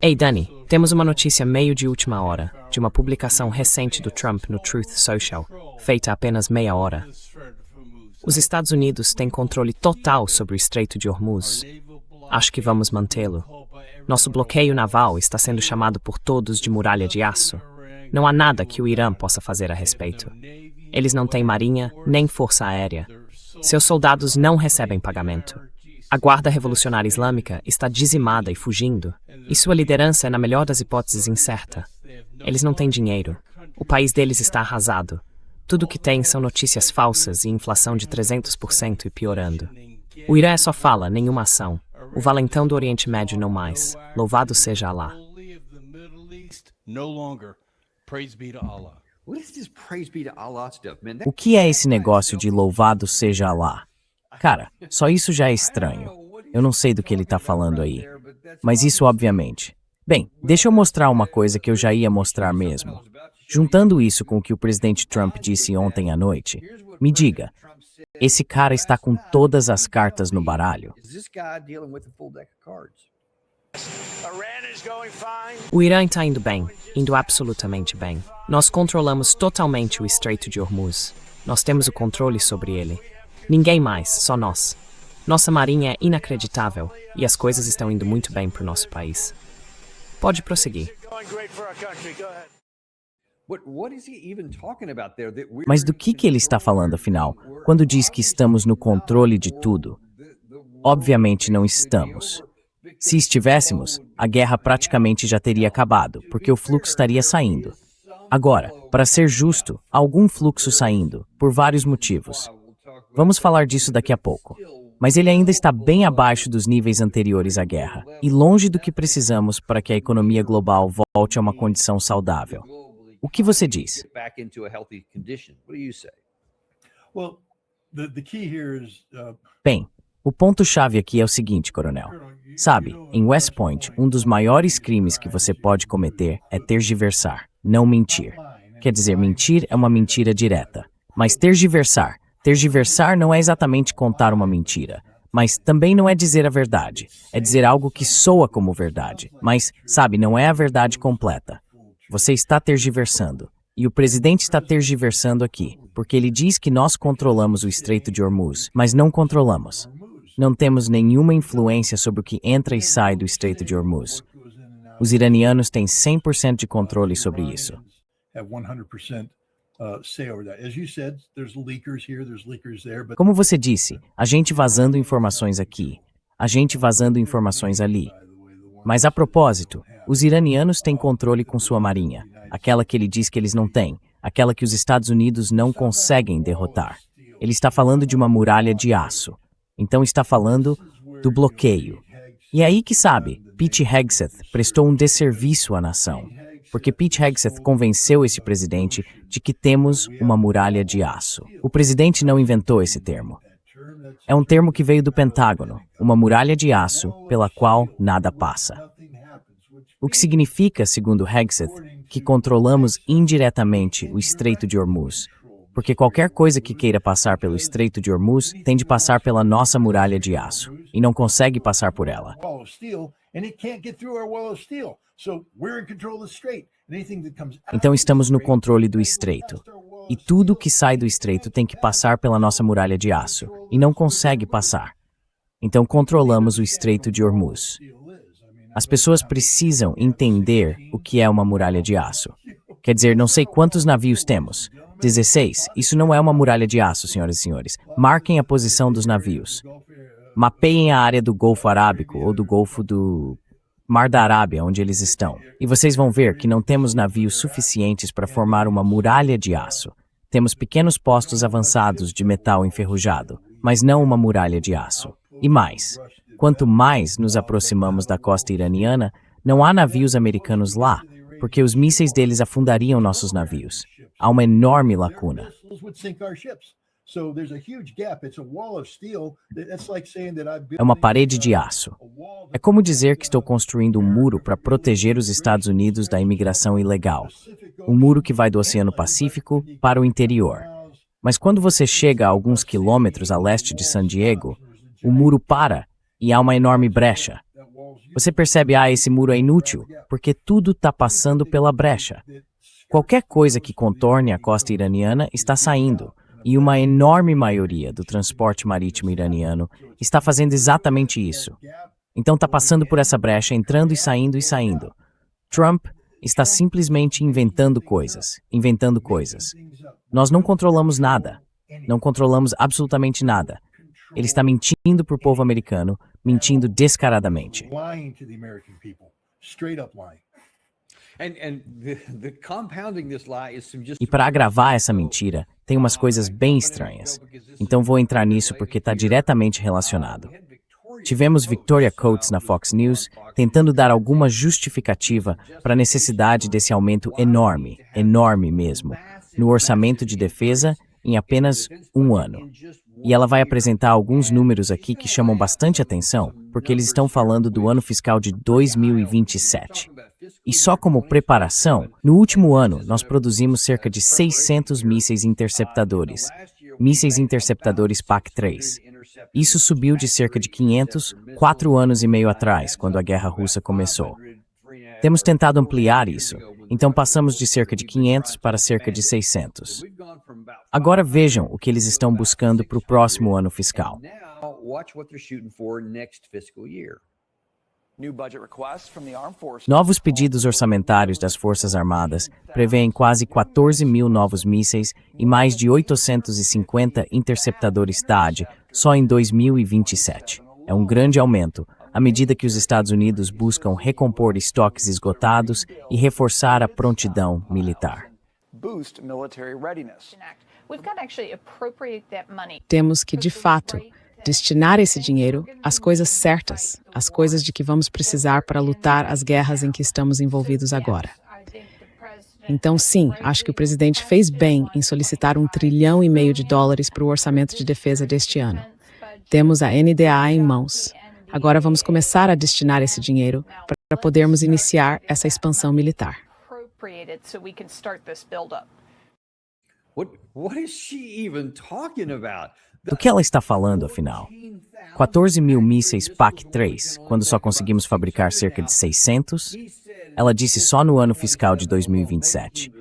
Ei, Danny, temos uma notícia meio de última hora, de uma publicação recente do Trump no Truth Social, feita há apenas meia hora. Os Estados Unidos têm controle total sobre o Estreito de Hormuz. Acho que vamos mantê-lo. Nosso bloqueio naval está sendo chamado por todos de muralha de aço. Não há nada que o Irã possa fazer a respeito. Eles não têm marinha nem força aérea. Seus soldados não recebem pagamento. A Guarda Revolucionária Islâmica está dizimada e fugindo, e sua liderança é, na melhor das hipóteses, incerta. Eles não têm dinheiro. O país deles está arrasado. Tudo o que tem são notícias falsas e inflação de 300% e piorando. O Irã é só fala, nenhuma ação. O valentão do Oriente Médio não mais. Louvado seja Alá. O que é esse negócio de louvado seja Alá? Cara, só isso já é estranho. Eu não sei do que ele tá falando aí. Mas isso obviamente. Bem, deixa eu mostrar uma coisa que eu já ia mostrar mesmo. Juntando isso com o que o presidente Trump disse ontem à noite, me diga, esse cara está com todas as cartas no baralho? O Irã está indo bem, indo absolutamente bem. Nós controlamos totalmente o Estreito de Hormuz. Nós temos o controle sobre ele. Ninguém mais, só nós. Nossa marinha é inacreditável e as coisas estão indo muito bem para o nosso país. Pode prosseguir. Mas do que ele está falando, afinal, quando diz que estamos no controle de tudo? Obviamente não estamos. Se estivéssemos, a guerra praticamente já teria acabado, porque o fluxo estaria saindo. Agora, para ser justo, há algum fluxo saindo, por vários motivos. Vamos falar disso daqui a pouco. Mas ele ainda está bem abaixo dos níveis anteriores à guerra, e longe do que precisamos para que a economia global volte a uma condição saudável. O que você diz? Bem, o ponto-chave aqui é o seguinte, coronel. Sabe, em West Point, um dos maiores crimes que você pode cometer é tergiversar, não mentir. Quer dizer, mentir é uma mentira direta. Mas tergiversar não é exatamente contar uma mentira. Mas também não é dizer a verdade. É dizer algo que soa como verdade. Mas, sabe, não é a verdade completa. Você está tergiversando. E o presidente está tergiversando aqui, porque ele diz que nós controlamos o Estreito de Hormuz, mas não controlamos. Não temos nenhuma influência sobre o que entra e sai do Estreito de Hormuz. Os iranianos têm 100% de controle sobre isso. Como você disse, a gente vazando informações aqui, a gente vazando informações ali. Mas a propósito, os iranianos têm controle com sua marinha, aquela que ele diz que eles não têm, aquela que os Estados Unidos não conseguem derrotar. Ele está falando de uma muralha de aço. Então está falando do bloqueio. E é aí que sabe, Pete Hegseth prestou um desserviço à nação, porque Pete Hegseth convenceu esse presidente de que temos uma muralha de aço. O presidente não inventou esse termo. É um termo que veio do Pentágono, uma muralha de aço pela qual nada passa. O que significa, segundo Hegseth, que controlamos indiretamente o Estreito de Hormuz, porque qualquer coisa que queira passar pelo Estreito de Hormuz tem de passar pela nossa muralha de aço, e não consegue passar por ela. Então estamos no controle do Estreito. E tudo que sai do Estreito tem que passar pela nossa muralha de aço, e não consegue passar. Então controlamos o Estreito de Hormuz. As pessoas precisam entender o que é uma muralha de aço. Quer dizer, não sei quantos navios temos. 16. Isso não é uma muralha de aço, senhoras e senhores. Marquem a posição dos navios. Mapeiem a área do Golfo Arábico ou do Golfo do Mar da Arábia, onde eles estão. E vocês vão ver que não temos navios suficientes para formar uma muralha de aço. Temos pequenos postos avançados de metal enferrujado, mas não uma muralha de aço. E mais, quanto mais nos aproximamos da costa iraniana, não há navios americanos lá, porque os mísseis deles afundariam nossos navios. Há uma enorme lacuna. É uma parede de aço. É como dizer que estou construindo um muro para proteger os Estados Unidos da imigração ilegal. Um muro que vai do Oceano Pacífico para o interior. Mas quando você chega a alguns quilômetros a leste de San Diego, o muro para e há uma enorme brecha. Você percebe, esse muro é inútil, porque tudo está passando pela brecha. Qualquer coisa que contorne a costa iraniana está saindo, e uma enorme maioria do transporte marítimo iraniano está fazendo exatamente isso. Então está passando por essa brecha, entrando e saindo e saindo. Trump está simplesmente inventando coisas, inventando coisas. Nós não controlamos nada, não controlamos absolutamente nada. Ele está mentindo para o povo americano, mentindo descaradamente. E para agravar essa mentira, tem umas coisas bem estranhas. Então vou entrar nisso porque está diretamente relacionado. Tivemos Victoria Coates na Fox News tentando dar alguma justificativa para a necessidade desse aumento enorme, enorme mesmo, no orçamento de defesa em apenas um ano. E ela vai apresentar alguns números aqui que chamam bastante atenção, porque eles estão falando do ano fiscal de 2027. E só como preparação, no último ano nós produzimos cerca de 600 mísseis interceptadores PAC-3. Isso subiu de cerca de 500, 4 anos e meio atrás, quando a guerra russa começou. Temos tentado ampliar isso, então passamos de cerca de 500 para cerca de 600. Agora vejam o que eles estão buscando para o próximo ano fiscal. Novos pedidos orçamentários das Forças Armadas prevêem quase 14 mil novos mísseis e mais de 850 interceptadores THAAD só em 2027. É um grande aumento, à medida que os Estados Unidos buscam recompor estoques esgotados e reforçar a prontidão militar. Temos que, de fato, destinar esse dinheiro às coisas certas, às coisas de que vamos precisar para lutar as guerras em que estamos envolvidos agora. Então, sim, acho que o presidente fez bem em solicitar $1,5 trilhão para o orçamento de defesa deste ano. Temos a NDAA em mãos. Agora vamos começar a destinar esse dinheiro para podermos iniciar essa expansão militar. Do que ela está falando, afinal? 14 mil mísseis PAC-3, quando só conseguimos fabricar cerca de 600? Ela disse só no ano fiscal de 2027.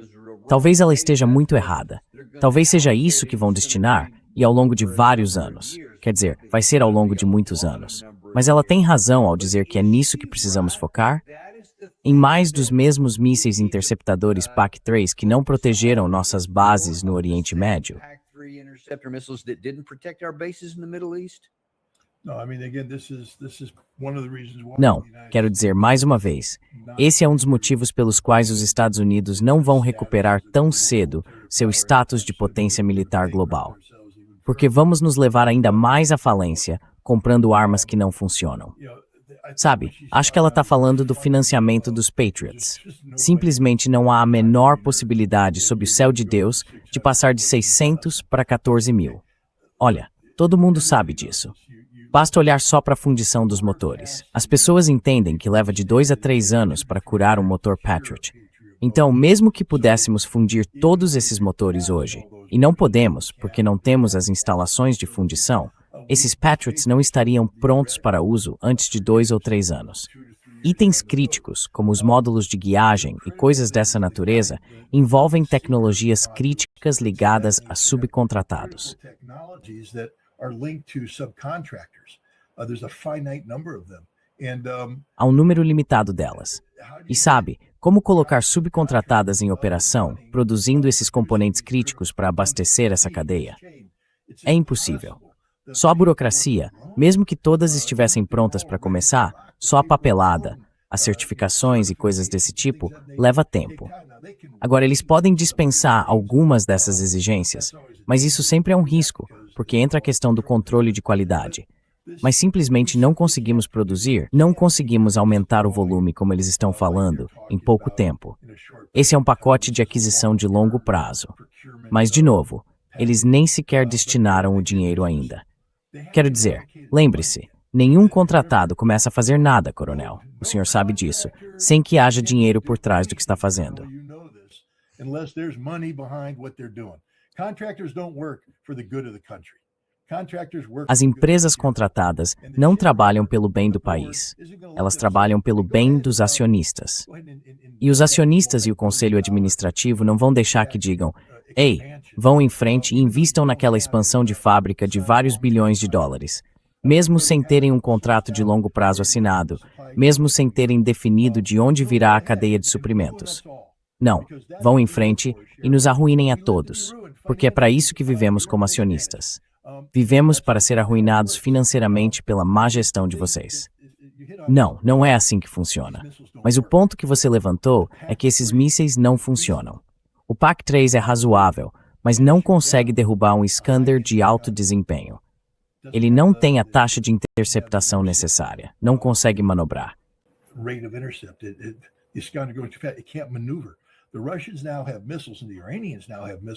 Talvez ela esteja muito errada. Talvez seja isso que vão destinar, e ao longo de vários anos. Quer dizer, vai ser ao longo de muitos anos. Mas ela tem razão ao dizer que é nisso que precisamos focar? Em mais dos mesmos mísseis interceptadores PAC-3 que não protegeram nossas bases no Oriente Médio? Não, quero dizer mais uma vez, esse é um dos motivos pelos quais os Estados Unidos não vão recuperar tão cedo seu status de potência militar global. Porque vamos nos levar ainda mais à falência comprando armas que não funcionam. Sabe, acho que ela está falando do financiamento dos Patriots. Simplesmente não há a menor possibilidade sob o céu de Deus de passar de 600 para 14 mil. Olha, todo mundo sabe disso. Basta olhar só para a fundição dos motores. As pessoas entendem que leva de 2 a 3 anos para curar um motor Patriot. Então, mesmo que pudéssemos fundir todos esses motores hoje, e não podemos porque não temos as instalações de fundição, esses Patriots não estariam prontos para uso antes de 2 ou 3 anos. Itens críticos, como os módulos de guiagem e coisas dessa natureza, envolvem tecnologias críticas ligadas a subcontratados. Há um número limitado delas. E sabe, como colocar subcontratadas em operação, produzindo esses componentes críticos para abastecer essa cadeia? É impossível. Só a burocracia, mesmo que todas estivessem prontas para começar, só a papelada, as certificações e coisas desse tipo, leva tempo. Agora, eles podem dispensar algumas dessas exigências, mas isso sempre é um risco, porque entra a questão do controle de qualidade. Mas simplesmente não conseguimos produzir, não conseguimos aumentar o volume como eles estão falando, em pouco tempo. Esse é um pacote de aquisição de longo prazo. Mas, de novo, eles nem sequer destinaram o dinheiro ainda. Quero dizer, lembre-se, nenhum contratado começa a fazer nada, coronel. O senhor sabe disso, sem que haja dinheiro por trás do que está fazendo. Unless there's money behind what they're doing. Contractors don't work for the good of the country. As empresas contratadas não trabalham pelo bem do país. Elas trabalham pelo bem dos acionistas. E os acionistas e o conselho administrativo não vão deixar que digam: ei, vão em frente e invistam naquela expansão de fábrica de vários bilhões de dólares. Mesmo sem terem um contrato de longo prazo assinado, mesmo sem terem definido de onde virá a cadeia de suprimentos. Não, vão em frente e nos arruinem a todos, porque é para isso que vivemos como acionistas. Vivemos para ser arruinados financeiramente pela má gestão de vocês. Não, não é assim que funciona. Mas o ponto que você levantou é que esses mísseis não funcionam. O PAC-3 é razoável, mas não consegue derrubar um Iskander de alto desempenho. Ele não tem a taxa de interceptação necessária, não consegue manobrar.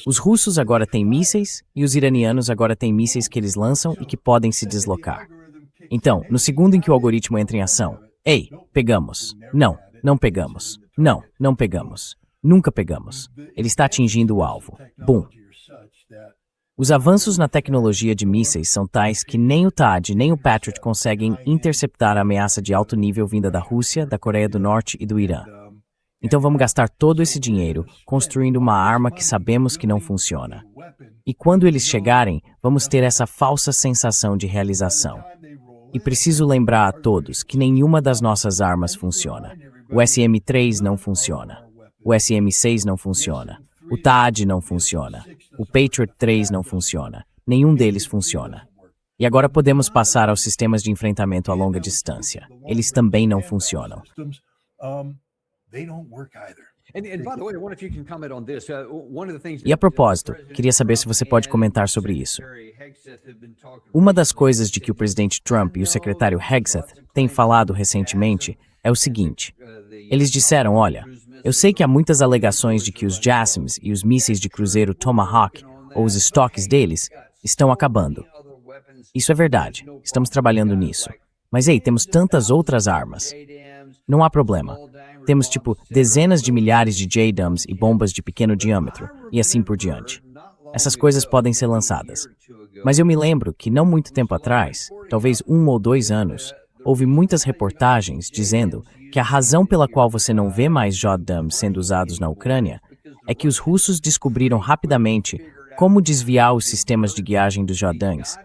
Os russos agora têm mísseis e os iranianos agora têm mísseis que eles lançam e que podem se deslocar. Então, no segundo em que o algoritmo entra em ação, ei, pegamos. Não, não pegamos. Não, não pegamos. Nunca pegamos. Ele está atingindo o alvo. Bum. Os avanços na tecnologia de mísseis são tais que nem o THAAD nem o Patriot conseguem interceptar a ameaça de alto nível vinda da Rússia, da Coreia do Norte e do Irã. Então vamos gastar todo esse dinheiro construindo uma arma que sabemos que não funciona. E quando eles chegarem, vamos ter essa falsa sensação de realização. E preciso lembrar a todos que nenhuma das nossas armas funciona. O SM-3 não funciona. O SM-6 não funciona. O THAAD não funciona. O Patriot 3 não funciona. Nenhum deles funciona. E agora podemos passar aos sistemas de enfrentamento a longa distância. Eles também não funcionam. E a propósito, queria saber se você pode comentar sobre isso. Uma das coisas de que o presidente Trump e o secretário Hegseth têm falado recentemente é o seguinte. Eles disseram, olha, eu sei que há muitas alegações de que os JASSMs e os mísseis de cruzeiro Tomahawk, ou os estoques deles, estão acabando. Isso é verdade, estamos trabalhando nisso. Mas ei, temos tantas outras armas. Não há problema. Temos, dezenas de milhares de JDAMs e bombas de pequeno diâmetro, e assim por diante. Essas coisas podem ser lançadas. Mas eu me lembro que não muito tempo atrás, talvez 1 ou 2 anos, houve muitas reportagens dizendo que a razão pela qual você não vê mais JDAMs sendo usados na Ucrânia é que os russos descobriram rapidamente como desviar os sistemas de guiagem dos JDAMs,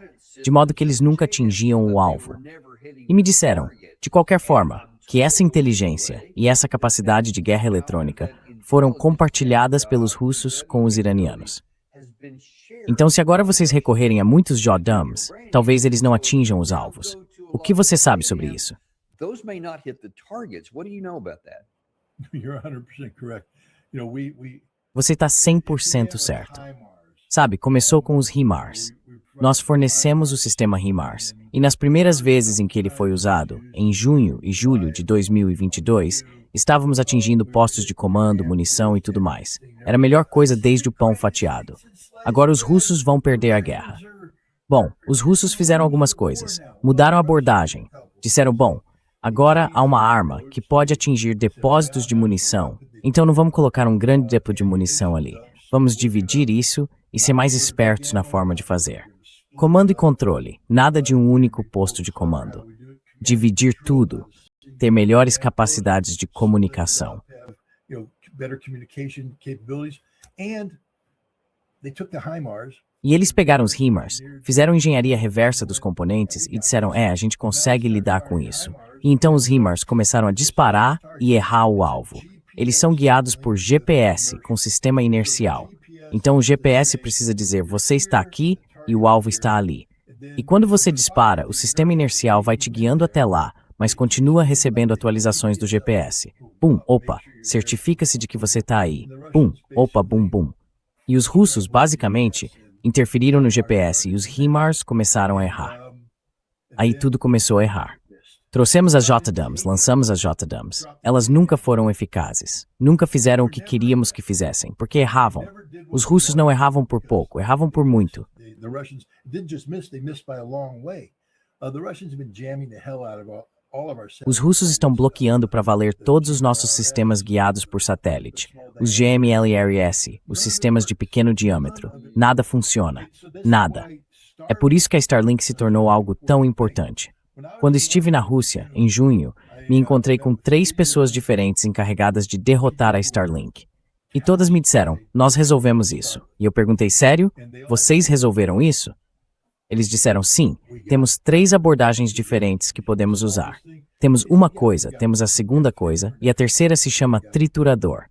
de modo que eles nunca atingiam o alvo. E me disseram, de qualquer forma, que essa inteligência e essa capacidade de guerra eletrônica foram compartilhadas pelos russos com os iranianos. Então, se agora vocês recorrerem a muitos JDAMs, talvez eles não atinjam os alvos. O que você sabe sobre isso? Você está 100% certo. Sabe, começou com os HIMARS. Nós fornecemos o sistema HIMARS, e nas primeiras vezes em que ele foi usado, em junho e julho de 2022, estávamos atingindo postos de comando, munição e tudo mais. Era a melhor coisa desde o pão fatiado. Agora os russos vão perder a guerra. Bom, os russos fizeram algumas coisas. Mudaram a abordagem. Disseram, bom, agora há uma arma que pode atingir depósitos de munição, então não vamos colocar um grande depósito de munição ali. Vamos dividir isso e ser mais espertos na forma de fazer. Comando e controle, nada de um único posto de comando. Dividir tudo, ter melhores capacidades de comunicação. E eles pegaram os HIMARS, fizeram engenharia reversa dos componentes e disseram, a gente consegue lidar com isso. E então os HIMARS começaram a disparar e errar o alvo. Eles são guiados por GPS, com sistema inercial. Então o GPS precisa dizer, você está aqui e o alvo está ali. E quando você dispara, o sistema inercial vai te guiando até lá, mas continua recebendo atualizações do GPS. Bum, opa, certifica-se de que você está aí. Bum, opa, bum, bum. E os russos, basicamente, interferiram no GPS e os HIMARS começaram a errar. Aí tudo começou a errar. Trouxemos as JDAMs, lançamos as JDAMs. Elas nunca foram eficazes. Nunca fizeram o que queríamos que fizessem, porque erravam. Os russos não erravam por pouco, erravam por muito. Os russos estão bloqueando para valer todos os nossos sistemas guiados por satélite. Os GMLRS, os sistemas de pequeno diâmetro. Nada funciona. Nada. É por isso que a Starlink se tornou algo tão importante. Quando estive na Rússia, em junho, me encontrei com 3 pessoas diferentes encarregadas de derrotar a Starlink. E todas me disseram, nós resolvemos isso. E eu perguntei, sério? Vocês resolveram isso? Eles disseram, sim, temos 3 abordagens diferentes que podemos usar. Temos uma coisa, temos a segunda coisa, e a terceira se chama triturador.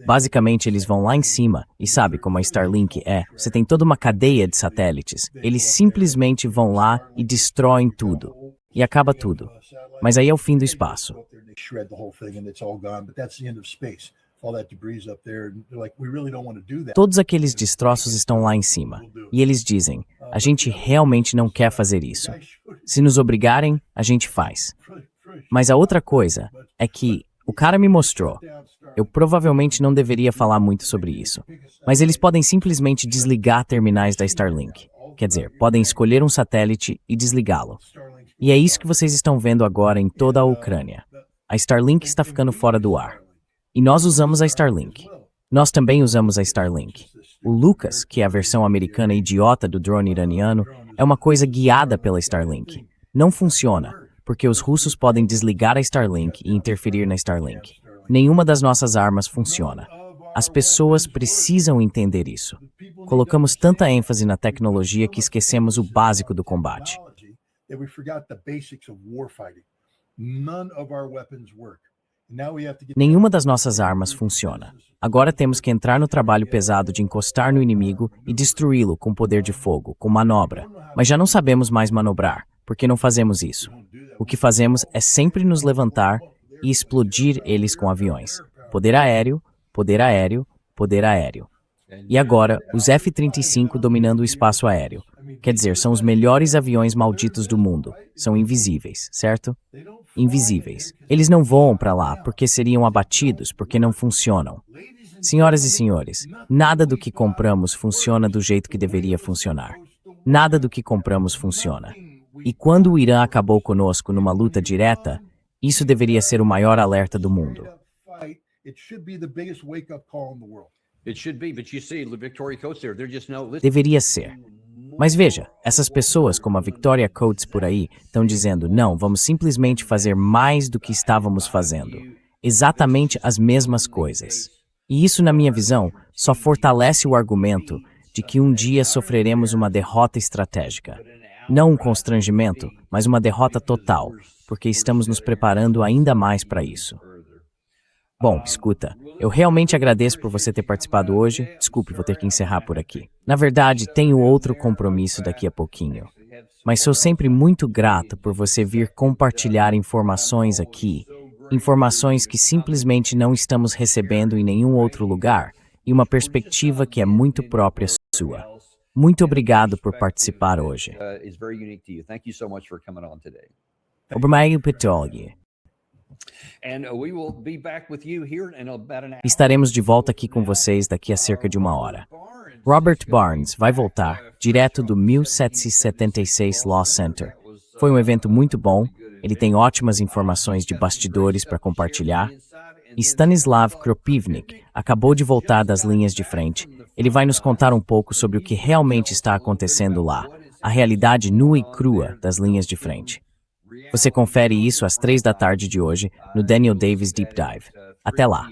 Basicamente, eles vão lá em cima, e sabe como a Starlink é? Você tem toda uma cadeia de satélites. Eles simplesmente vão lá e destroem tudo. E acaba tudo. Mas aí é o fim do espaço. Todos aqueles destroços estão lá em cima. E eles dizem, a gente realmente não quer fazer isso. Se nos obrigarem, a gente faz. Mas a outra coisa é que o cara me mostrou. Eu provavelmente não deveria falar muito sobre isso. Mas eles podem simplesmente desligar terminais da Starlink. Quer dizer, podem escolher um satélite e desligá-lo. E é isso que vocês estão vendo agora em toda a Ucrânia. A Starlink está ficando fora do ar. E nós usamos a Starlink. Nós também usamos a Starlink. O Lucas, que é a versão americana idiota do drone iraniano, é uma coisa guiada pela Starlink. Não funciona, porque os russos podem desligar a Starlink e interferir na Starlink. Nenhuma das nossas armas funciona. As pessoas precisam entender isso. Colocamos tanta ênfase na tecnologia que esquecemos o básico do combate. Nenhuma das nossas armas funciona. Agora temos que entrar no trabalho pesado de encostar no inimigo e destruí-lo com poder de fogo, com manobra. Mas já não sabemos mais manobrar, porque não fazemos isso. O que fazemos é sempre nos levantar e explodir eles com aviões. Poder aéreo, poder aéreo, poder aéreo. E agora, os F-35 dominando o espaço aéreo. Quer dizer, são os melhores aviões malditos do mundo. São invisíveis, certo? Invisíveis. Eles não voam para lá porque seriam abatidos, porque não funcionam. Senhoras e senhores, nada do que compramos funciona do jeito que deveria funcionar. Nada do que compramos funciona. E quando o Irã acabou conosco numa luta direta, isso deveria ser o maior alerta do mundo. Deveria ser. Mas veja, essas pessoas como a Victoria Coates por aí estão dizendo, não, vamos simplesmente fazer mais do que estávamos fazendo. Exatamente as mesmas coisas. E isso, na minha visão, só fortalece o argumento de que um dia sofreremos uma derrota estratégica. Não um constrangimento, mas uma derrota total, porque estamos nos preparando ainda mais para isso. Bom, escuta, eu realmente agradeço por você ter participado hoje. Desculpe, vou ter que encerrar por aqui. Na verdade, tenho outro compromisso daqui a pouquinho. Mas sou sempre muito grato por você vir compartilhar informações aqui. Informações que simplesmente não estamos recebendo em nenhum outro lugar e uma perspectiva que é muito própria sua. Muito obrigado por participar hoje. Obrigado por tudo. Estaremos de volta aqui com vocês daqui a cerca de 1 hora. Robert Barnes vai voltar, direto do 1776 Law Center. Foi um evento muito bom, ele tem ótimas informações de bastidores para compartilhar. E Stanislav Kropivnik acabou de voltar das linhas de frente. Ele vai nos contar um pouco sobre o que realmente está acontecendo lá, a realidade nua e crua das linhas de frente. Você confere isso às 3 da tarde de hoje no Daniel Davis Deep Dive. Até lá.